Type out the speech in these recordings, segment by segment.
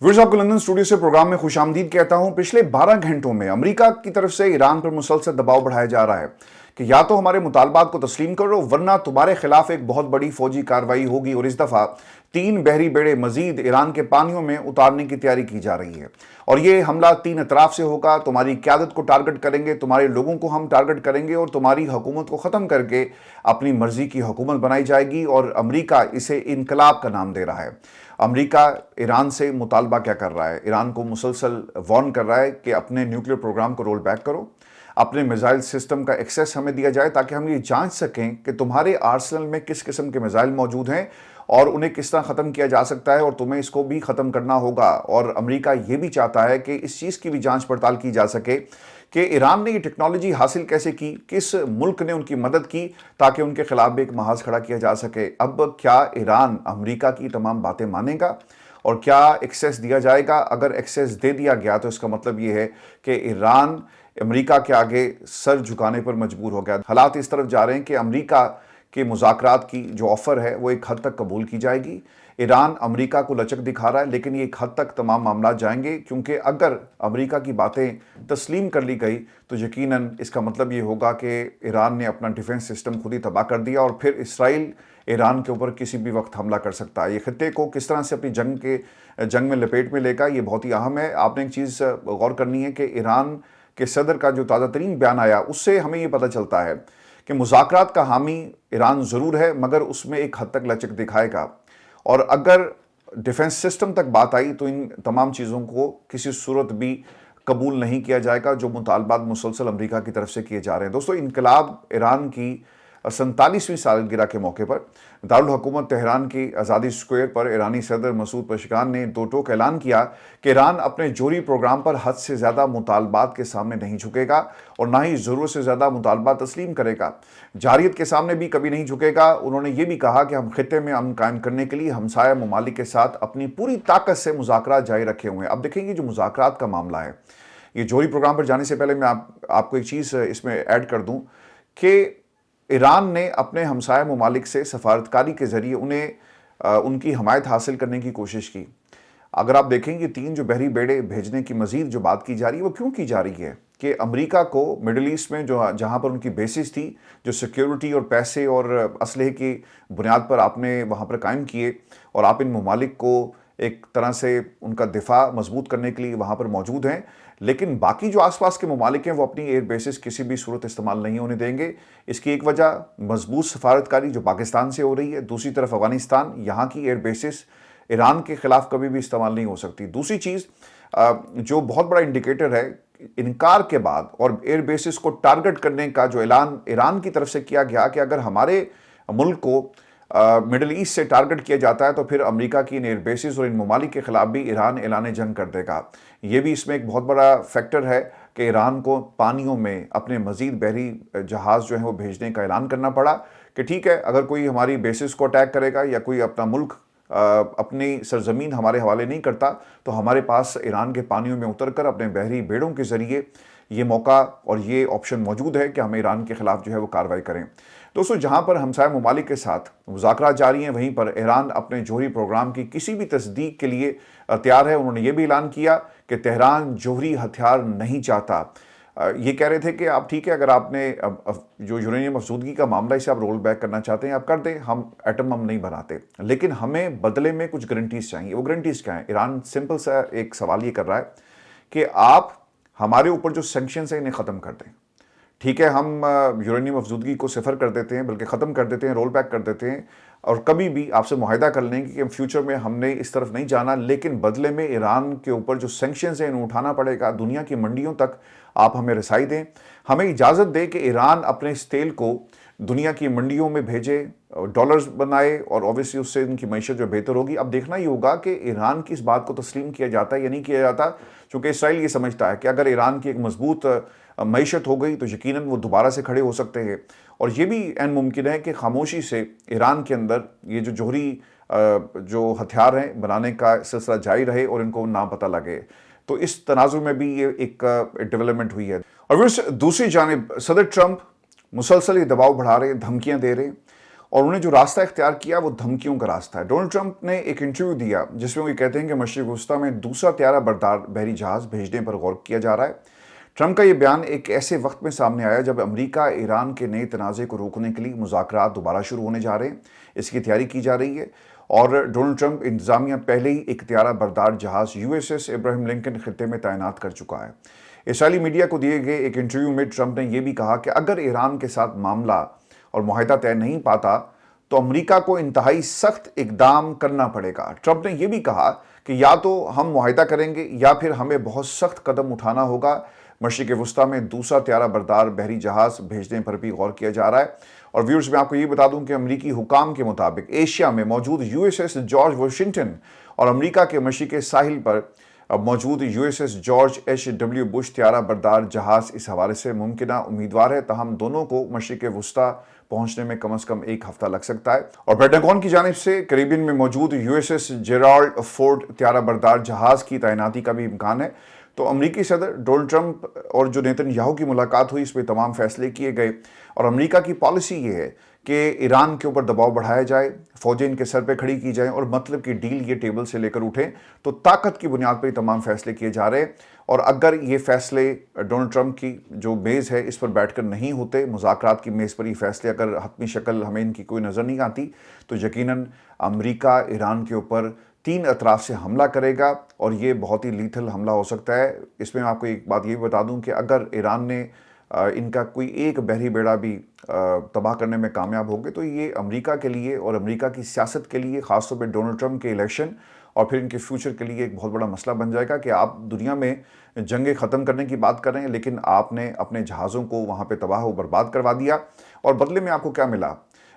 Viewers, आपको London studio से programme में खुशामदीद कहता हूं। पिछले 12 घंटों में अमेरिका की तरफ से ईरान पर मुसलसल दबाव बढ़ाया जा रहा है कि या तो हमारे मुतालबात को तस्लीम करो वरना तुम्हारे खिलाफ एक बहुत बड़ी फौजी कार्रवाई होगी। और इस दफा 3 बहरी बेड़े मजीद ईरान के पानियों में उतारने की तैयारी की जा रही है और ये हमला 3 अतराफ से होगा। तुम्हारी क़यादत को टारगेट करेंगे, तुम्हारे लोगों को हम टारगेट करेंगे और तुम्हारी हुकूमत को ख़त्म करके अपनी मर्जी की हुकूमत बनाई जाएगी। और अमेरिका इसे इनकलाब का नाम दे रहा है। अमेरिका ईरान से मुतालबा क्या कर रहा है? ईरान को मुसलसल वार्न कर रहा है कि अपने न्यूक्लियर प्रोग्राम को रोल बैक करो, अपने मिसाइल सिस्टम का एक्सेस हमें दिया जाए ताकि हम ये जांच सकें कि तुम्हारे आर्सेनल में किस किस्म के मिसाइल मौजूद हैं और उन्हें किस तरह ख़त्म किया जा सकता है और तुम्हें इसको भी ख़त्म करना होगा। और अमेरिका ये भी चाहता है कि इस चीज़ की भी जांच पड़ताल की जा सके कि ईरान ने ये टेक्नोलॉजी हासिल कैसे की, किस मुल्क ने उनकी मदद की ताकि उनके खिलाफ भी एक महाज खड़ा किया जा सके। अब क्या ईरान अमेरिका की तमाम बातें मानेगा और क्या एक्सेस दिया जाएगा? अगर एक्सेस दे दिया गया तो इसका मतलब ये है कि ईरान अमेरिका के आगे सर झुकाने पर मजबूर हो गया। हालात इस तरफ जा रहे हैं कि अमेरिका के मुज़ाकरात की जो ऑफ़र है वो एक हद तक कबूल की जाएगी। ईरान अमेरिका को लचक दिखा रहा है लेकिन ये एक हद तक तमाम मामला जाएंगे, क्योंकि अगर अमेरिका की बातें तस्लीम कर ली गई तो यकीनन इसका मतलब ये होगा कि ईरान ने अपना डिफेंस सिस्टम खुद ही तबाह कर दिया और फिर इसराइल ईरान के ऊपर किसी भी वक्त हमला कर सकता है। ये खत्ते को किस तरह से अपनी जंग में लपेट में लेगा, ये बहुत ही अहम है। आपने एक चीज़ गौर करनी है कि ईरान के सदर का जो ताज़ा तरीन बयान आया उससे हमें ये पता चलता है कि मुज़ाकरात का हामी ईरान ज़रूर है मगर उसमें एक हद तक लचक दिखाएगा। और अगर डिफेंस सिस्टम तक बात आई तो इन तमाम चीज़ों को किसी सूरत भी कबूल नहीं किया जाएगा जो मुतालबात मुसलसल अमेरिका की तरफ से किए जा रहे हैं। दोस्तों, इनकलाब ईरान की 47वीं सालगिरह के मौके पर दारुल हुकूमत तेहरान की आज़ादी स्क्वायर पर ईरानी सदर मसूद पेशकान ने दो टोक ऐलान किया कि ईरान अपने जोहरी प्रोग्राम पर हद से ज़्यादा मुतालबात के सामने नहीं झुकेगा और ना ही ज़रूरत से ज़्यादा मुतालबात तस्लीम करेगा, जारियत के सामने भी कभी नहीं झुकेगा। उन्होंने ये भी कहा कि हम खित्ते में अमन कायम करने के लिए हमसाया ममालिक के साथ अपनी पूरी ताकत से मुज़ाकरात जारी रखे हुए हैं। अब देखेंगे जो मुज़ाकरात का मामला है, ये जोहरी प्रोग्राम पर जाने से पहले मैं आपको एक चीज़ इसमें ऐड कर दूँ कि ईरान ने अपने हमसाया ममालिक से सफारतकारी के ज़रिए उन्हें उनकी हमायत हासिल करने की कोशिश की। अगर आप देखेंगे 3 जो बहरी बेड़े भेजने की मज़ीद जो बात की जा रही है वो क्यों की जा रही है कि अमेरिका को मिडल ईस्ट में जो जहाँ पर उनकी बेसिस थी, जो सिक्योरिटी और पैसे और असलहे की बुनियाद पर आपने वहाँ पर कायम किए और आप इन ममालिक को एक तरह से उनका दिफा मजबूत करने के लिए वहाँ पर मौजूद हैं, लेकिन बाकी जो आसपास के ममालिक हैं वो अपनी एयर बेसिस किसी भी सूरत इस्तेमाल नहीं होने देंगे। इसकी एक वजह मजबूत सफारतकारी जो पाकिस्तान से हो रही है, दूसरी तरफ अफगानिस्तान, यहाँ की एयर बेसिस ईरान के ख़िलाफ़ कभी भी इस्तेमाल नहीं हो सकती। दूसरी चीज़ जो बहुत बड़ा इंडिकेटर है इनकार के बाद और एयर बेसिस को टारगेट करने का जो ऐलान ईरान की तरफ से किया गया कि अगर हमारे मुल्क को मिडल ईस्ट से टारगेट किया जाता है तो फिर अमेरिका की इन एयर बेसिस और इन ममालिक के ख़िलाफ़ भी ईरान ऐलान जंग कर देगा। ये भी इसमें एक बहुत बड़ा फैक्टर है कि ईरान को पानियों में अपने मज़ीद बहरी जहाज़ जो है वो भेजने का ऐलान करना पड़ा कि ठीक है, अगर कोई हमारी बेसिस को अटैक करेगा या कोई अपना मुल्क अपनी सरजमीन हमारे हवाले नहीं करता तो हमारे पास ईरान के पानियों में उतरकर अपने बहरी बेड़ों के ज़रिए ये मौका और ये ऑप्शन मौजूद है कि हम ईरान के ख़िलाफ़ जो है वो कार्रवाई करें। दोस्तों, जहाँ पर हमसाया ममालिक के साथ मुज़ाकरात जारी हैं वहीं पर ईरान अपने जोहरी प्रोग्राम की किसी भी तस्दीक के लिए तैयार है। उन्होंने ये भी ऐलान किया कि तेहरान जोहरी हथियार नहीं चाहता। ये कह रहे थे कि आप ठीक है, अगर आपने जो यूरेनियम अफसूदगी का मामला इसे आप रोल बैक करना चाहते हैं आप कर दें, हम एटम बम नहीं बनाते, लेकिन हमें बदले में कुछ गारंटीज़ चाहिए। वो गारंटीज़ क्या हैं? ईरान सिंपल सा एक सवाल ये कर रहा है कि आप हमारे ऊपर जो सैंक्शंस हैं इन्हें ख़त्म कर दें। ठीक है, हम यूरेनियम अफसूदगी को सिफर कर देते हैं, बल्कि ख़त्म कर देते हैं, रोल बैक कर देते हैं और कभी भी आपसे मुआहदा कर लेंगे कि फ्यूचर में हमने इस तरफ नहीं जाना, लेकिन बदले में ईरान के ऊपर जो सैंक्शंस हैं इन्हें उठाना पड़ेगा। दुनिया की मंडियों तक आप हमें रसाई दें, हमें इजाज़त दें कि ईरान अपने इस तेल को दुनिया की मंडियों में भेजे, डॉलर्स बनाए और ऑब्वियसली उससे इनकी मईशत जो बेहतर होगी। अब देखना ही होगा कि ईरान की इस बात को तस्लीम किया जाता है या नहीं किया जाता, क्योंकि इसराइल ये समझता है कि अगर ईरान की एक मजबूत मईशत हो गई तो यकीनन वो दोबारा से खड़े हो सकते हैं। और ये भी ऐन मुमकिन है कि खामोशी से ईरान के अंदर ये जो जोहरी जो हथियार हैं बनाने का सिलसिला जारी रहे और इनको ना पता लगे। तो इस तनाजुर में भी ये एक डेवलपमेंट हुई है। और दूसरी जानिब सदर ट्रंप मुसलसल ये दबाव बढ़ा रहे हैं, धमकियाँ दे रहे हैं और उन्होंने जो रास्ता इख्तियार किया वो धमकियों का रास्ता है। डोनाल्ड ट्रंप ने एक इंटरव्यू दिया जिसमें वो कहते हैं कि मशरिक़ वस्ता में दूसरा त्यारा बरदार बहरी जहाज़ भेजने पर गौर किया जा रहा है। ट्रंप का ये बयान एक ऐसे वक्त में सामने आया जब अमेरिका ईरान के नए तनाज़े को रोकने के लिए मुज़ाकरात दोबारा शुरू होने जा रहे हैं, इसकी तैयारी की जा रही है। और डोनाल्ड ट्रंप इंतज़ामिया पहले ही एक त्यारा बरदार जहाज़ USS इब्राहिम लिंकन खित्ते में तैनात कर चुका है। इसराइली मीडिया को दिए गए एक इंटरव्यू में ट्रंप ने यह भी कहा कि अगर ईरान के साथ मामला और मुआहदा तय नहीं पाता तो अमेरिका को इंतहाई सख्त इकदाम करना पड़ेगा। ट्रंप ने यह भी कहा कि या तो हम मुआहदा करेंगे या फिर हमें बहुत सख्त कदम उठाना होगा। मशरिक़ वस्ता में दूसरा त्यारा बरदार बहरी जहाज़ भेजने पर भी गौर किया जा रहा है। और व्यूअर्स, मैं आपको ये बता दूं कि अमेरिकी हुकाम के मुताबिक एशिया में मौजूद USS जॉर्ज वाशिंगटन और अमेरिका के मशरिक़ी साहिल पर मौजूद USS जॉर्ज H.W. बुश त्यारा बरदार जहाज़ इस हवाले से मुमकिना उम्मीदवार है। तहम दोनों को मशरिक़ वस्ता पहुंचने में कम से कम एक हफ्ता लग सकता है। और पेंटागन की जानिब से कैरिबियन में मौजूद USS जेराल्ड फोर्ड त्यारा बरदार जहाज़ की तैनाती का भी इम्कान है। तो अमेरिकी सदर डोनाल्ड ट्रंप और जो नेतन्याहू की मुलाकात हुई, इस पर तमाम फैसले किए गए और अमेरिका की पॉलिसी ये है कि ईरान के ऊपर दबाव बढ़ाया जाए, फौजें इनके सर पे खड़ी की जाएं और मतलब की डील ये टेबल से लेकर उठें। तो ताकत की बुनियाद पर तमाम फैसले किए जा रहे हैं। और अगर ये फैसले डोनाल्ड ट्रंप की जो मेज़ है इस पर बैठकर नहीं होते, मुज़ाकरात की मेज़ पर ये फैसले अगर हतमी शक्ल हमें इनकी कोई नज़र नहीं आती, तो यकीनन अमेरिका ईरान के ऊपर 3 अतराफ से हमला करेगा और ये बहुत ही लीथल हमला हो सकता है। इसमें मैं आपको एक बात ये बता दूं कि अगर ईरान ने इनका कोई एक बहरी बेड़ा भी तबाह करने में कामयाब हो गए तो ये अमेरिका के लिए और अमेरिका की सियासत के लिए, ख़ासतौर पर डोनाल्ड ट्रंप के इलेक्शन और फिर इनके फ्यूचर के लिए एक बहुत बड़ा मसला बन जाएगा कि आप दुनिया में जंगें ख़त्म करने की बात कर रहे हैं लेकिन आपने अपने जहाज़ों को वहाँ पे तबाह व बर्बाद करवा दिया। और बदले में आपको क्या मिला?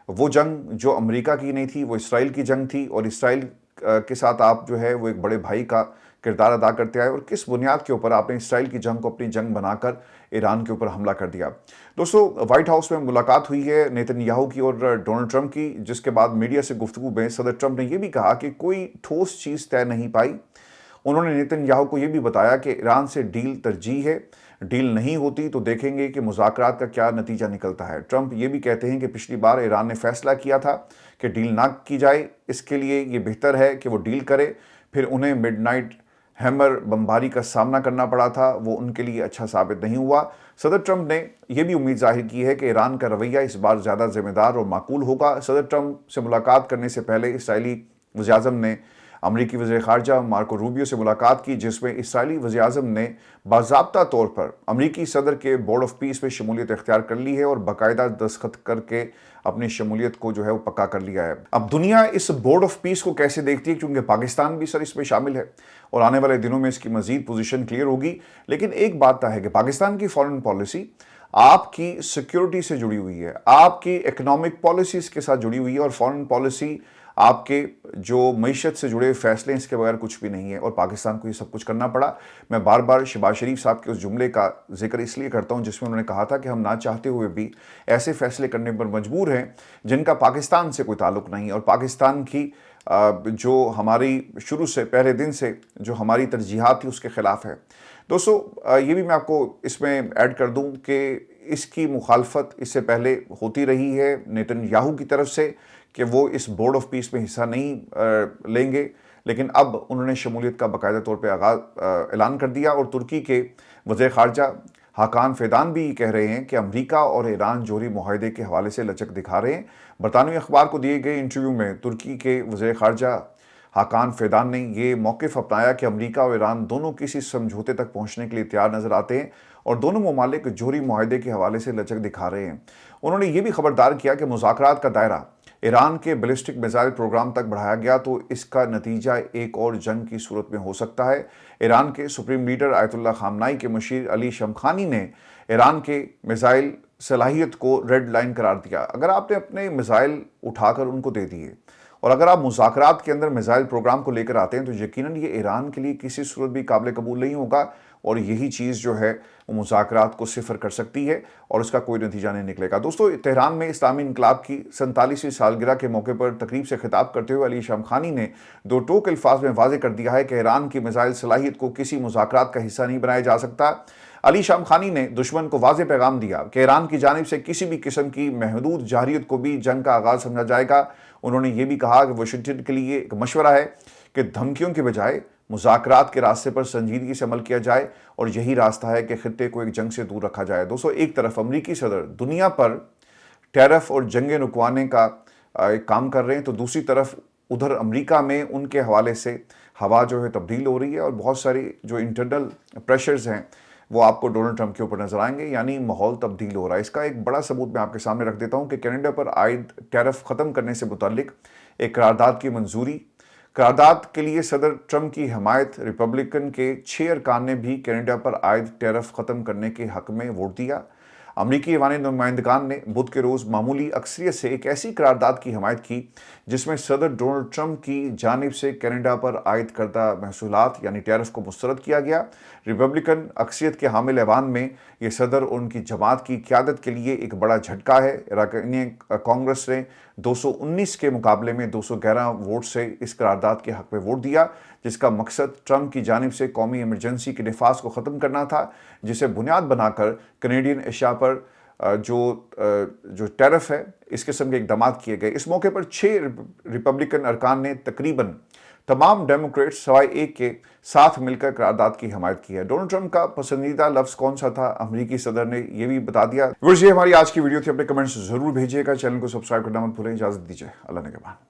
वो जंग जो अमेरिका की नहीं थी, वो इसराइल की जंग थी और इसराइल के साथ आप जो है वो एक बड़े भाई का किरदार अदा करते आए। और किस बुनियाद के ऊपर आपने इसराइल की जंग को अपनी जंग बनाकर ईरान के ऊपर हमला कर दिया? दोस्तों, व्हाइट हाउस में मुलाकात हुई है नेतन्याहू की और डोनाल्ड ट्रंप की, जिसके बाद मीडिया से गुफ्तगू में सदर ट्रंप ने यह भी कहा कि कोई ठोस चीज़ तय नहीं पाई। उन्होंने नेतन्याहू को यह भी बताया कि ईरान से डील तरजीह है, डील नहीं होती तो देखेंगे कि मुज़ाकरात का क्या नतीजा निकलता है। ट्रंप ये भी कहते हैं कि पिछली बार ईरान ने फैसला किया था कि डील ना की जाए, इसके लिए ये बेहतर है कि वो डील करे। फिर उन्हें मिडनाइट हैमर बमबारी का सामना करना पड़ा था, वो उनके लिए अच्छा साबित नहीं हुआ। सदर ट्रंप ने यह भी उम्मीद जाहिर की है कि ईरान का रवैया इस बार ज़्यादा जिम्मेदार और माकूल होगा। सदर ट्रंप से मुलाकात करने से पहले इसराइली वज़ीर-ए-आज़म ने अमरीकी वज़ीर ख़ारजा मार्को रूबियो से मुलाकात की, जिसमें इसराइली वज़ीर-ए-आज़म ने बाज़ाब्ता तौर पर अमरीकी सदर के बोर्ड ऑफ पीस में शमूलियत इख्तियार कर ली है और बाकायदा दस्तखत करके अपनी शमूलियत को जो है वो पक्का कर लिया है। अब दुनिया इस बोर्ड ऑफ पीस को कैसे देखती है, क्योंकि पाकिस्तान भी सर इसमें शामिल है और आने वाले दिनों में इसकी मज़ीद पोजीशन क्लियर होगी। लेकिन एक बात है कि पाकिस्तान की फॉरेन पॉलिसी आपकी सिक्योरिटी से जुड़ी हुई है, आपकी इकोनॉमिक पॉलिसीज़ के साथ जुड़ी हुई है और फॉरेन पॉलिसी आपके जो मईशत से जुड़े फैसले इसके बगैर कुछ भी नहीं है और पाकिस्तान को ये सब कुछ करना पड़ा। मैं बार बार शहबाज शरीफ साहब के उस जुमले का जिक्र इसलिए करता हूँ जिसमें उन्होंने कहा था कि हम ना चाहते हुए भी ऐसे फैसले करने पर मजबूर हैं जिनका पाकिस्तान से कोई ताल्लुक नहीं और पाकिस्तान की जो हमारी शुरू से पहले दिन से जो हमारी तरजीहात थी उसके ख़िलाफ़ है। दोस्तों, ये भी मैं आपको इसमें ऐड कर दूं कि इसकी मुखालफत इससे पहले होती रही है नेतन्याहू की तरफ से कि वो इस बोर्ड ऑफ पीस में हिस्सा नहीं लेंगे, लेकिन अब उन्होंने शमूलियत का बाकायदा तौर पर ऐलान कर दिया। और तुर्की के वज़ीर ख़ारजा हाकान फ़ेदान भी कह रहे हैं कि अमेरिका और ईरान जोहरी मुआहदे के हवाले से लचक दिखा रहे हैं। बरतानवी अखबार को दिए गए इंटरव्यू में तुर्की के वज़ीर ख़ारजा हाकान फ़ेदान ने ये मौक़िफ़ अपनाया कि अमेरिका और ईरान दोनों किसी समझौते तक पहुँचने के लिए तैयार नज़र आते हैं और दोनों ममालिक जोहरी मुआहदे के हवाले से लचक दिखा रहे हैं। उन्होंने ये भी खबरदार किया कि मुज़ाकरात का दायरा ईरान के बैलिस्टिक मिसाइल प्रोग्राम तक बढ़ाया गया तो इसका नतीजा एक और जंग की सूरत में हो सकता है। ईरान के सुप्रीम लीडर आयतुल्लाह खामनाई के मुशीर अली शमखानी ने ईरान के मिसाइल सलाहियत को रेड लाइन करार दिया। अगर आपने अपने मिसाइल उठाकर उनको दे दिए और अगर आप मुज़ाकरात के अंदर मिसाइल प्रोग्राम को लेकर आते हैं तो यकीनन ये ईरान के लिए किसी सूरत भी काबिल कबूल नहीं होगा और यही चीज़ जो है वो मुज़ाकरात को सिफर कर सकती है और उसका कोई नतीजा नहीं निकलेगा। दोस्तों, तेहरान में इस्लामी इनकलाब की 47वीं सालगिरह के मौके पर तकरीब से खिताब करते हुए अली शमखानी ने दो टोक अल्फाज में वाज़ेह कर दिया है कि ईरान की मिसाइल सलाहियत को किसी मुज़ाकरात का हिस्सा नहीं बनाया जा सकता। अली शामखानी ने दुश्मन को वाज़ेह पैगाम दिया कि ईरान की जानिब से किसी भी किस्म की महदूद जारियत को भी जंग का आगाज़ समझा जाएगा। उन्होंने ये भी कहा कि वाशिंगटन के लिए एक मशवरा है कि धमकियों के बजाय मुज़ाकरात के रास्ते पर संजीदगी से अमल किया जाए और यही रास्ता है कि खित्ते को एक जंग से दूर रखा जाए। दोस्तों, एक तरफ अमरीकी सदर दुनिया पर टैरिफ और जंगें रुकवाने का एक काम कर रहे हैं, तो दूसरी तरफ उधर अमेरिका में उनके हवाले से हवा जो है तब्दील हो रही है और बहुत सारी जो इंटरनल प्रेशर्स हैं वो आपको डोनाल्ड ट्रंप के ऊपर नजर आएंगे, यानी माहौल तब्दील हो रहा है। इसका एक बड़ा सबूत मैं आपके सामने रख देता हूं कि कनाडा पर आयद टैरिफ ख़त्म करने से मुताल्लिक एक करारदाद की मंजूरी। करारदाद के लिए सदर ट्रंप की हमायत रिपब्लिकन के 6 अरकान ने भी कनाडा पर आयद टैरिफ ख़त्म करने के हक में वोट दिया। अमरीकी ऐवान नुमाइंदगान ने बुध के रोज़ मामूली अक्सरियत से एक ऐसी करारदाद की हमायत की जिसमें सदर डोनाल्ड ट्रंप की जानिब से कनाडा पर आयद करदा महसूलात यानी टैरिफ को मुस्तरद किया गया। रिपब्लिकन अक्सरियत के हामिल ऐवान में ये सदर और उनकी जमात की क़यादत के लिए एक बड़ा झटका है। अरकान कांग्रेस ने 219 के मुकाबले में 211 वोट से इस करारदाद के हक में वोट दिया, जिसका मकसद ट्रंप की जानिब से कौमी इमरजेंसी के नफाज को ख़त्म करना था, जिसे बुनियाद बनाकर कनेडियन एशिया पर जो टैरिफ है इस किस्म के इकदाम किए गए। इस मौके पर 6 रिपब्लिकन अरकान ने तकरीबन तमाम डेमोक्रेट्स सवाए एक के साथ मिलकर करारदाद की हमायत की है। डोनाल्ड ट्रंप का पसंदीदा लफ्ज़ कौन सा था, अमरीकी सदर ने यह भी बता दिया। व्यूअर्स, ये हमारी आज की वीडियो थी। अपने कमेंट्स जरूर भेजिएगा, चैनल को सब्सक्राइब करना मत भूलें। इजाज़त दीजिए, अल्लाह ने के बाद।